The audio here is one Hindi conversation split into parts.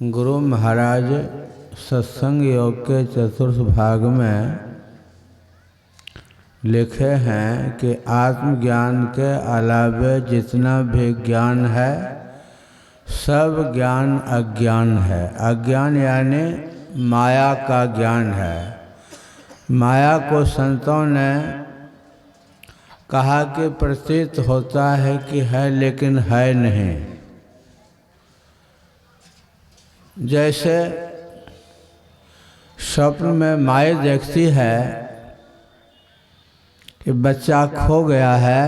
गुरु महाराज सत्संग योग के चतुर्थ भाग में लिखे हैं कि आत्मज्ञान के अलावे जितना भी ज्ञान है सब ज्ञान अज्ञान है। अज्ञान यानी माया का ज्ञान है। माया को संतों ने कहा कि प्रतीत होता है कि है लेकिन है नहीं। जैसे स्वप्न में माया देखती है कि बच्चा खो गया है।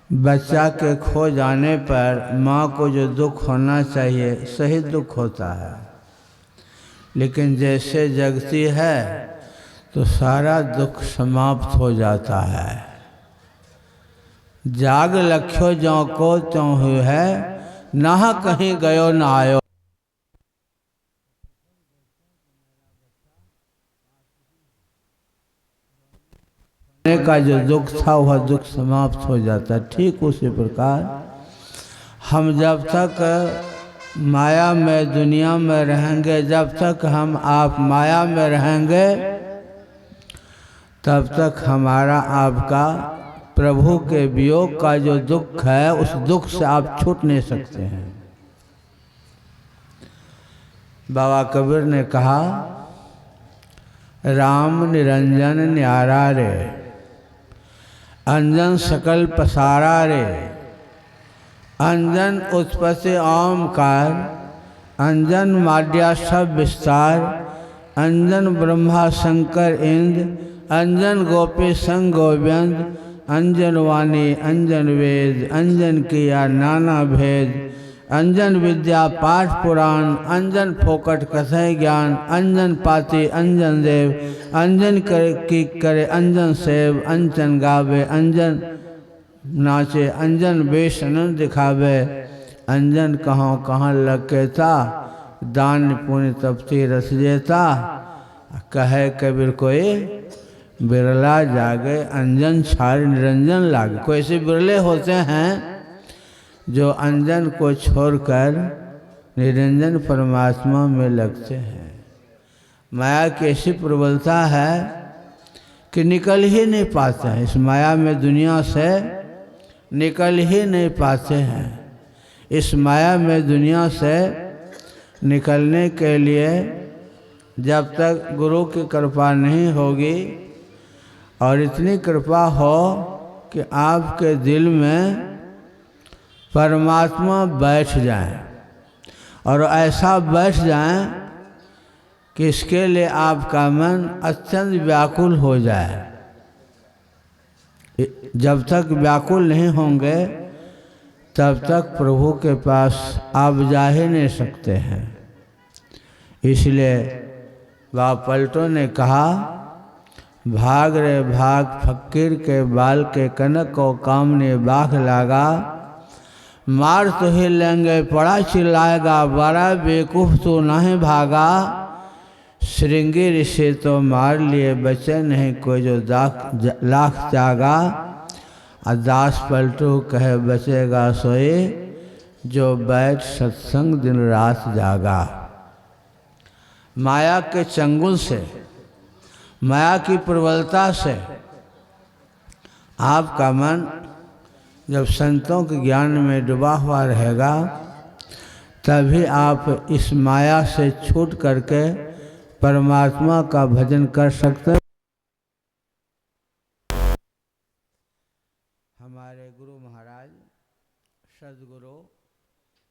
बच्चा के खो जाने पर माँ को जो दुख होना चाहिए सही दुख होता है, लेकिन जैसे जगती है तो सारा दुख समाप्त हो जाता है। जाग लख्यो ज्यों को त्यों हुए है, ना कहीं गयो न आयो। का जो दुख था वह दुख समाप्त हो जाता। ठीक उसी प्रकार हम जब तक माया में दुनिया में रहेंगे, जब तक हम आप माया में रहेंगे, तब तक हमारा आपका प्रभु के वियोग का जो दुख है उस दुख से आप छूट नहीं सकते हैं। बाबा कबीर ने कहा, राम निरंजन न्यारा रे, अंजन सकल पसारा रे। अंजन उत्पत्ति ओमकार, अंजन माड्या सब विस्तार। अंजन ब्रह्मा शंकर इंद्र, अंजन गोपी संग गोविंद। अंजन वाणी अंजन वेद, अंजन किया नाना भेद। अंजन विद्या पाठ पुराण, अंजन फोकट कथय ज्ञान। अंजन पाति अंजन देव, अंजन करे अंजन सेव। अंजन गावे अंजन नाचे, अंजन वेश आनंद दिखावे। अंजन कहाँ कहाँ लगेता, दान पुण्य तपती रस जेता। कहे कबीर कोई बिरला जागे, अंजन छाड़ निरंजन लागे। कोई ऐसे बिरले होते हैं जो अंजन को छोड़कर निरंजन परमात्मा में लगते हैं। माया की ऐसी प्रबलता है कि निकल ही नहीं पाते हैं। इस माया में दुनिया से निकल ही नहीं पाते हैं। इस माया में दुनिया से निकलने के लिए जब तक गुरु की कृपा नहीं होगी और इतनी कृपा हो कि आपके दिल में परमात्मा बैठ जाए, और ऐसा बैठ जाए कि इसके लिए आपका मन अत्यंत व्याकुल हो जाए। जब तक व्याकुल नहीं होंगे तब तक प्रभु के पास आप जा ही नहीं सकते हैं। इसलिए बाबा पलटो ने कहा, भाग रे भाग फकीर के बाल के कनक को काम ने बाघ लागा। मार तो ही लेंगे पड़ा चिल्लाएगा, बड़ा बेवकूफ तो नहीं भागा। श्रृंगी ऋषि तो मार लिए बचे नहीं कोई जो लाख जागा। दास पलटू कहे बचेगा सोए, जो बैठ सत्संग दिन रात जागा। माया के चंगुल से, माया की प्रबलता से आपका मन जब संतों के ज्ञान में डूबा हुआ रहेगा, तभी आप इस माया से छूट करके परमात्मा का भजन कर सकते हैं। हमारे गुरु महाराज सदगुरु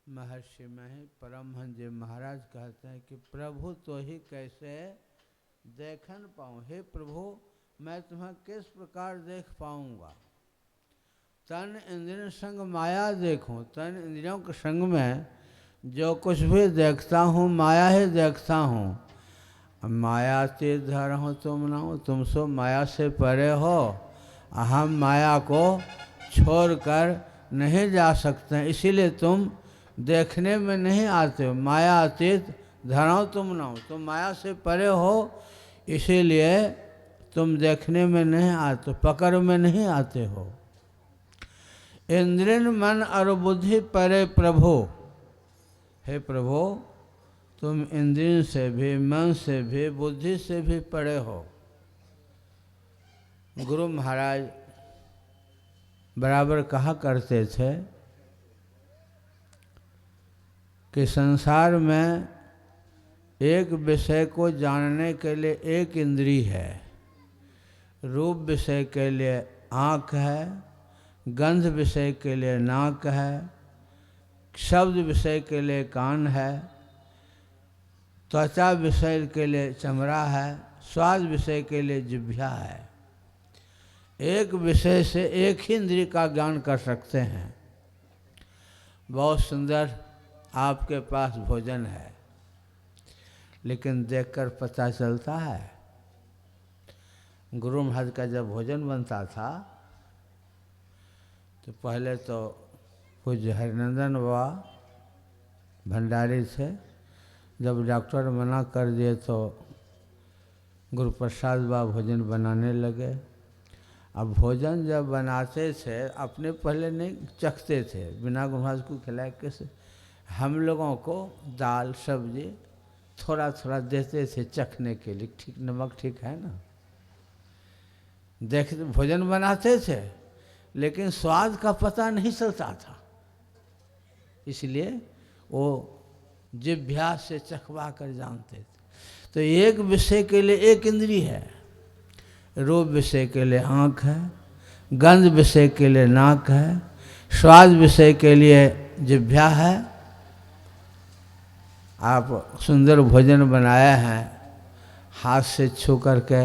महर्षि मही परमहंस जी महाराज कहते हैं कि प्रभु तो ही कैसे देखन पाऊँ। हे प्रभु, मैं तुम्हें किस प्रकार देख पाऊँगा। तन इंद्रियों संग माया देखूं। तन इंद्रियों के संग में जो कुछ भी देखता हूँ माया ही देखता हूँ। माया से धर हो तुम ना हो, तुम सो माया से परे हो। हम माया को छोड़कर नहीं जा सकते, इसीलिए तुम देखने में नहीं आते हो। माया अतीत धराओ तुम ना हो, तुम माया से परे हो, इसीलिए तुम देखने में नहीं आते, पकड़ में नहीं आते हो। इंद्रियन मन और बुद्धि परे प्रभु। हे प्रभु, तुम इंद्रियों से भी, मन से भी, बुद्धि से भी परे हो। गुरु महाराज बराबर कहा करते थे कि संसार में एक विषय को जानने के लिए एक इंद्री है। रूप विषय के लिए आँख है, गंध विषय के लिए नाक है, शब्द विषय के लिए कान है, त्वचा विषय के लिए चमड़ा है, स्वाद विषय के लिए जिह्वा है। एक विषय से एक ही इंद्रिय का ज्ञान कर सकते हैं। बहुत सुंदर आपके पास भोजन है, लेकिन देखकर पता चलता है। गुरु महाराज का जब भोजन बनता था तो पहले तो पूज्य हरिनंदन बाबा भंडारी थे। जब डॉक्टर मना कर दिए तो गुरु प्रसाद बाबा भोजन बनाने लगे। अब भोजन जब बनाते थे अपने पहले नहीं चखते थे, बिना गुरु महाराज को खिलाए कैसे। हम लोगों को दाल सब्जी थोड़ा थोड़ा देते थे चखने के लिए, ठीक नमक ठीक है ना। देखते भोजन बनाते थे लेकिन स्वाद का पता नहीं चलता था, इसलिए वो जिह्वा से चखवा कर जानते थे। तो एक विषय के लिए एक इंद्री है। रूप विषय के लिए आँख है, गंध विषय के लिए नाक है, स्वाद विषय के लिए जिह्वा है। आप सुंदर भोजन बनाया है, हाथ से छू करके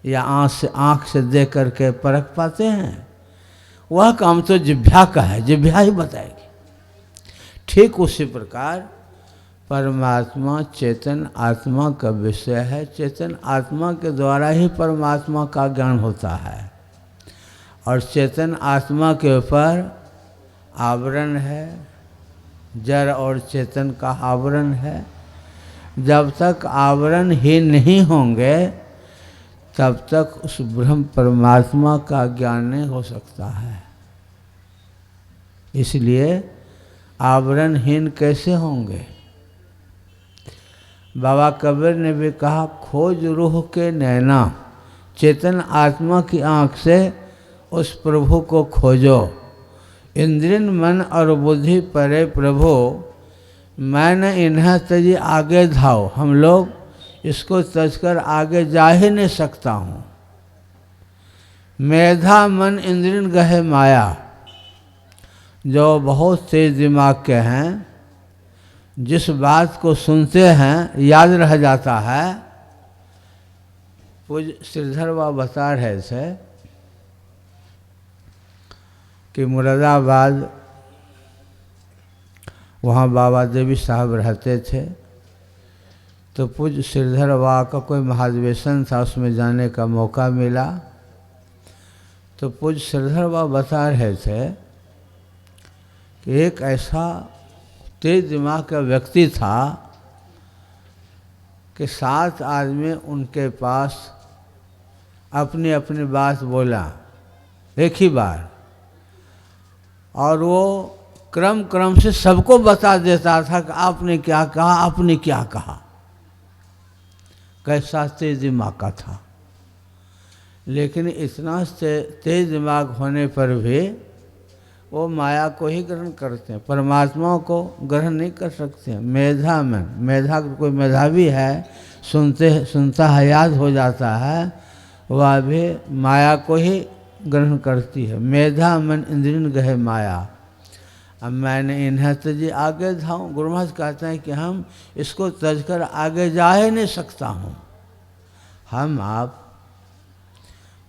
या आँख से देख करके परख पाते हैं? वह काम तो जिह्वा का है, जिह्वा ही बताएगी। ठीक उसी प्रकार परमात्मा चेतन आत्मा का विषय है। चेतन आत्मा के द्वारा ही परमात्मा का ज्ञान होता है, और चेतन आत्मा के ऊपर आवरण है, जड़ और चेतन का आवरण है। जब तक आवरण ही नहीं होंगे तब तक उस ब्रह्म परमात्मा का ज्ञान नहीं हो सकता है। इसलिए आवरणहीन कैसे होंगे? बाबा कबीर ने भी कहा, खोज रूह के नैना, चेतन आत्मा की आँख से उस प्रभु को खोजो। इंद्रियन मन और बुद्धि परे प्रभु, मैंने इन्हें तजी आगे धाओ। हम लोग इसको तजकर आगे जा ही नहीं सकता हूँ। मेधा मन इंद्रियन गहे माया, जो बहुत तेज दिमाग के हैं, जिस बात को सुनते हैं याद रह जाता है। पूज्य श्रीधर बाबा बता रहे थे कि मुरादाबाद वहाँ बाबा देवी साहब रहते थे, तो पूज्य श्रीधर बाबा का कोई महाधिवेशन था, उसमें जाने का मौका मिला। तो पूज्य श्रीधर बाबा बता रहे थे कि एक ऐसा तेज दिमाग का व्यक्ति था कि 7 आदमी उनके पास अपनी अपनी बात बोला एक ही बार, और वो क्रम क्रम से सबको बता देता था कि आपने क्या कहा, आपने क्या कहा। कैसा तेज दिमाग का था। लेकिन इतना तेज दिमाग होने पर भी वो माया को ही ग्रहण करते हैं, परमात्मा को ग्रहण नहीं कर सकते। मेधा में, मेधा कोई मेधावी है, सुनता है याद हो जाता है, वह भी माया को ही ग्रहण करती है। मेधा मन इंद्रियन गहे माया, अब मैंने इन्हें तजी आगे धाऊँ। गुरु महाराज कहते हैं कि हम इसको तज कर आगे जा ही नहीं सकता हूँ। हम आप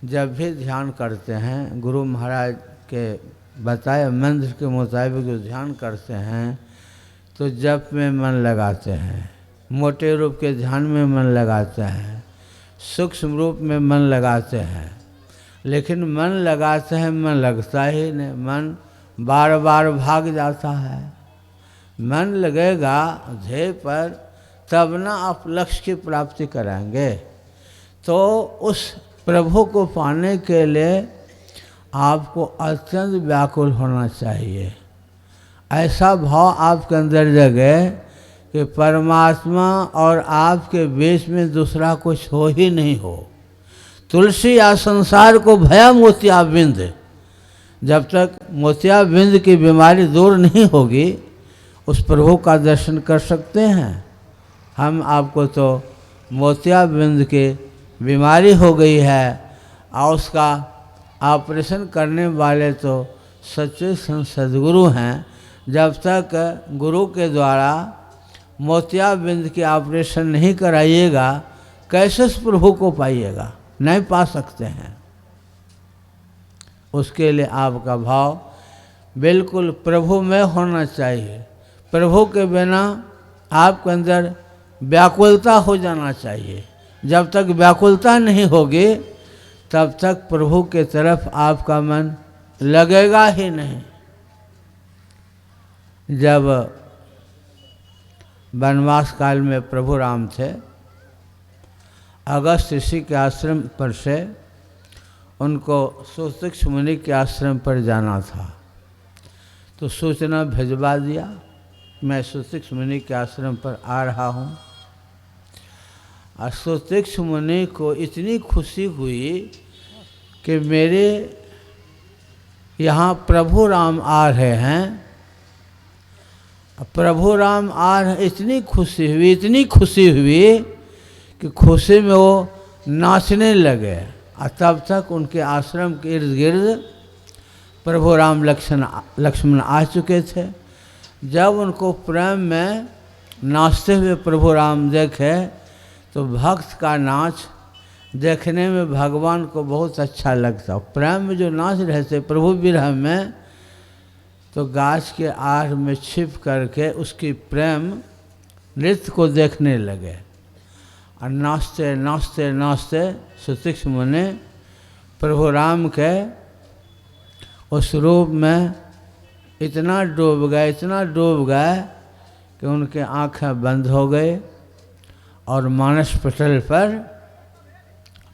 जब भी ध्यान करते हैं, गुरु महाराज के बताए मंत्र के मुताबिक जो ध्यान करते हैं, तो जप में मन लगाते हैं, मोटे रूप के ध्यान में मन लगाते हैं, सूक्ष्म रूप में मन लगाते हैं। लेकिन मन लगाते हैं, मन लगता ही नहीं, मन बार बार भाग जाता है। मन लगेगा ध्येय पर, तब ना आप लक्ष्य की प्राप्ति कराएंगे। तो उस प्रभु को पाने के लिए आपको अत्यंत व्याकुल होना चाहिए। ऐसा भाव आपके अंदर जगे कि परमात्मा और आपके बीच में दूसरा कुछ हो ही नहीं हो। तुलसी या संसार को भया मोतियाबिंद, जब तक मोतियाबिंद की बीमारी दूर नहीं होगी उस प्रभु का दर्शन कर सकते हैं। हम आपको तो मोतियाबिंद की बीमारी हो गई है और उसका ऑपरेशन करने वाले तो सच्चे सद्गुरु हैं। जब तक गुरु के द्वारा मोतियाबिंद की ऑपरेशन नहीं कराइएगा कैसे उस प्रभु को पाइएगा, नहीं पा सकते हैं। उसके लिए आपका भाव बिल्कुल प्रभु में होना चाहिए। प्रभु के बिना आपके अंदर व्याकुलता हो जाना चाहिए। जब तक व्याकुलता नहीं होगी तब तक प्रभु के तरफ आपका मन लगेगा ही नहीं। जब वनवास काल में प्रभु राम थे, अगस्त ऋषि के आश्रम पर से उनको सुशिक्ष मुनि के आश्रम पर जाना था, तो सूचना भिजवा दिया मैं सुशिक्ष मुनि के आश्रम पर आ रहा हूँ। और सुशिक्ष मुनि को इतनी खुशी हुई कि मेरे यहाँ प्रभु राम आ रहे हैं, प्रभु राम आ रहे, इतनी खुशी हुई कि खुशी में वो नाचने लगे। और तब तक उनके आश्रम के इर्द गिर्द प्रभु राम लक्ष्मण आ चुके थे। जब उनको प्रेम में नाचते हुए प्रभु राम देखे तो भक्त का नाच देखने में भगवान को बहुत अच्छा लगता। प्रेम में जो नाच रहे थे प्रभु विरह में, तो गाछ के आड़ में छिप करके उसकी प्रेम नृत्य को देखने लगे। और नाचते नाचते नाचते सुशिक्ष मुनि प्रभु राम के उस रूप में इतना डूब गए कि उनके आँखें बंद हो गए और मानस पटल पर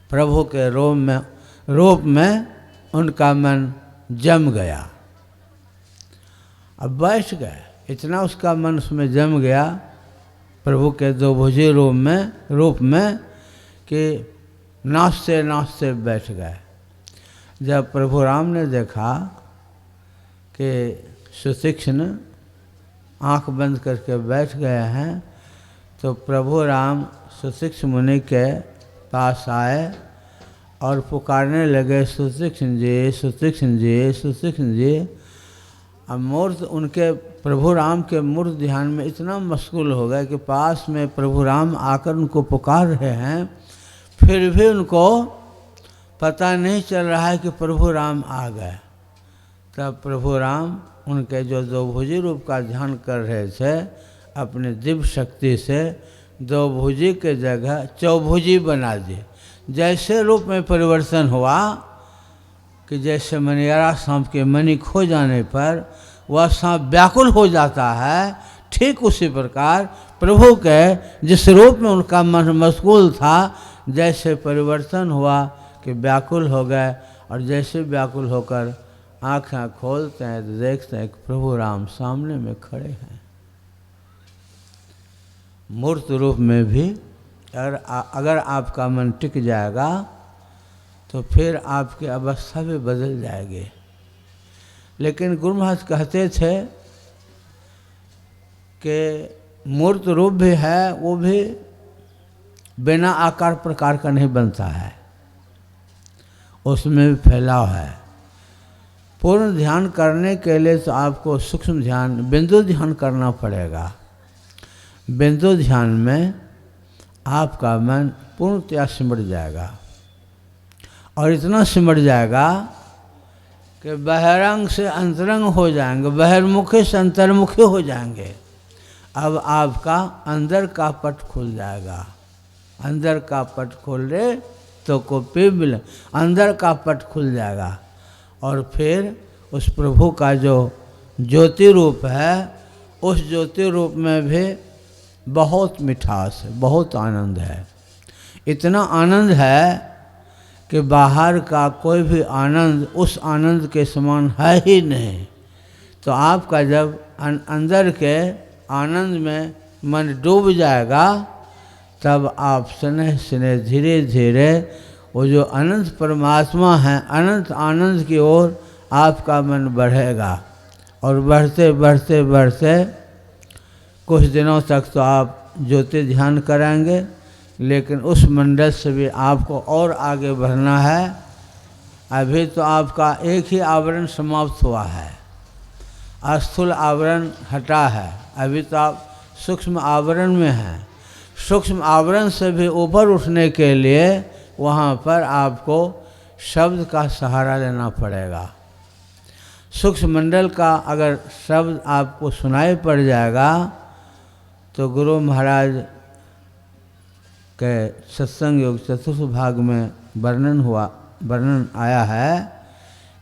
प्रभु के रूप में उनका मन जम गया। अब बैठ गए, इतना उसका मन उसमें जम गया प्रभु के दो भुजी रूप में कि नाचते नाचते बैठ गए। जब प्रभु राम ने देखा कि सुशिक्षण आँख बंद करके बैठ गए हैं, तो प्रभु राम सुशिक्ष मुनि के पास आए और पुकारने लगे, सुशिक्षण जी, सुशिक्षण जी, सुशिक्षण जी। अब मूर्त उनके प्रभु राम के मूर्त ध्यान में इतना मशगूल हो गए कि पास में प्रभु राम आकर उनको पुकार रहे हैं, फिर भी उनको पता नहीं चल रहा है कि प्रभु राम आ गए। तब प्रभु राम उनके जो दो भुजी रूप का ध्यान कर रहे थे, अपने दिव्य शक्ति से दो भुजी के जगह चौभुजी बना दिए। जैसे रूप में परिवर्तन हुआ कि जैसे मनियारा सांप के मणि खो जाने पर वह सांप व्याकुल हो जाता है, ठीक उसी प्रकार प्रभु के जिस रूप में उनका मन मशगूल था, जैसे परिवर्तन हुआ कि व्याकुल हो गए। और जैसे व्याकुल होकर आँखें खोलते हैं तो देखते हैं कि प्रभु राम सामने में खड़े हैं। मूर्त रूप में भी अगर आपका मन टिक जाएगा तो फिर आपकी अवस्था भी बदल जाएगी। लेकिन गुरु महाराज कहते थे कि मूर्त रूप भी है, वो भी बिना आकार प्रकार का नहीं बनता है, उसमें भी फैलाव है। पूर्ण ध्यान करने के लिए तो आपको सूक्ष्म ध्यान, बिंदु ध्यान करना पड़ेगा। बिंदु ध्यान में आपका मन पूर्णतया सिमट जाएगा और इतना सिमट जाएगा कि बहिरंग से अंतरंग हो जाएंगे, बहिर्मुखी से अंतर्मुखी हो जाएंगे। अब आपका अंदर का पट खुल जाएगा। अंदर का पट खोल रहे तो कोपी मिले, अंदर का पट खुल जाएगा। और फिर उस प्रभु का जो ज्योति रूप है, उस ज्योति रूप में भी बहुत मिठास है, बहुत आनंद है। इतना आनंद है कि बाहर का कोई भी आनंद उस आनंद के समान है ही नहीं। तो आपका जब अंदर के आनंद में मन डूब जाएगा, तब आप स्नेह स्नेह धीरे धीरे वो जो अनंत परमात्मा हैं, अनंत आनंद की ओर आपका मन बढ़ेगा। और बढ़ते बढ़ते बढ़ते कुछ दिनों तक तो आप ज्योति ध्यान कराएंगे, लेकिन उस मंडल से भी आपको और आगे बढ़ना है। अभी तो आपका एक ही आवरण समाप्त हुआ है, स्थूल आवरण हटा है, अभी तो आप सूक्ष्म आवरण में हैं। सूक्ष्म आवरण से भी ऊपर उठने के लिए वहाँ पर आपको शब्द का सहारा लेना पड़ेगा। सूक्ष्म मंडल का अगर शब्द आपको सुनाई पड़ जाएगा तो गुरु महाराज के सत्संग योग चतुर्थ भाग में वर्णन आया है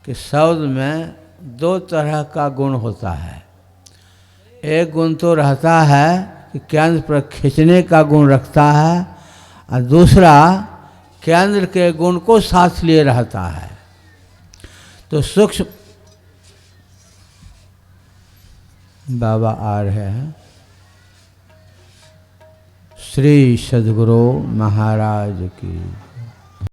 कि शब्द में दो तरह का गुण होता है। एक गुण तो रहता है कि केंद्र पर खींचने का गुण रखता है, और दूसरा केंद्र के गुण को साथ लिए रहता है। तो सूक्ष्म बाबा आ रहे हैं। श्री सद्गुरु महाराज की।